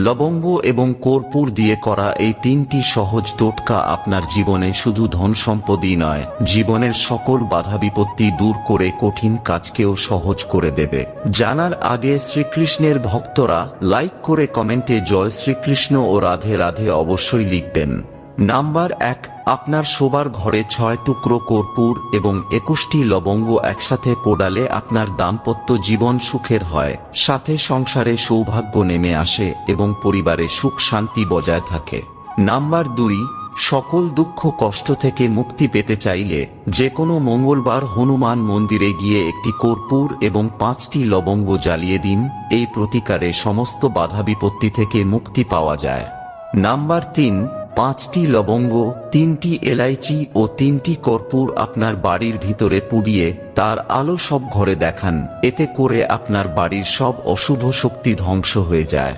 লবঙ্গ এবং কর্পূর দিয়ে করা এই তিনটি সহজ টোটকা আপনার জীবনে শুধু ধন সম্পদই নয়, জীবনের সকল বাধা বিপত্তি দূর করে কঠিন কাজকেও সহজ করে দেবে। জানার আগে শ্রীকৃষ্ণের ভক্তরা লাইক করে কমেন্টে জয় শ্রীকৃষ্ণ ও রাধে রাধে অবশ্যই লিখবেন। নাম্বার 1, আপনার শোবার ঘরে 6 টুকরো কর্পূর এবং 21টি লবঙ্গ একসাথে পোড়ালে আপনার দাম্পত্য জীবন সুখের হয়, সাথে সংসারে সৌভাগ্য নেমে আসে এবং পরিবারে সুখ শান্তি বজায় থাকে। নাম্বার 2, সকল দুঃখ কষ্ট থেকে মুক্তি পেতে চাইলে যে কোনো মঙ্গলবার হনুমান মন্দিরে গিয়ে একটি কর্পূর এবং 5টি লবঙ্গ জ্বালিয়ে দিন। এই প্রতিকারে সমস্ত বাধা বিপত্তি থেকে মুক্তি পাওয়া যায়। নাম্বার 3, 5টি লবঙ্গ, 3টি এলাইচি ও 3টি কর্পূর আপনার বাড়ির ভিতরে পুড়িয়ে তার আলো সব ঘরে দেখান। এতে করে আপনার বাড়ির সব অশুভ শক্তি ধ্বংস হয়ে যায়।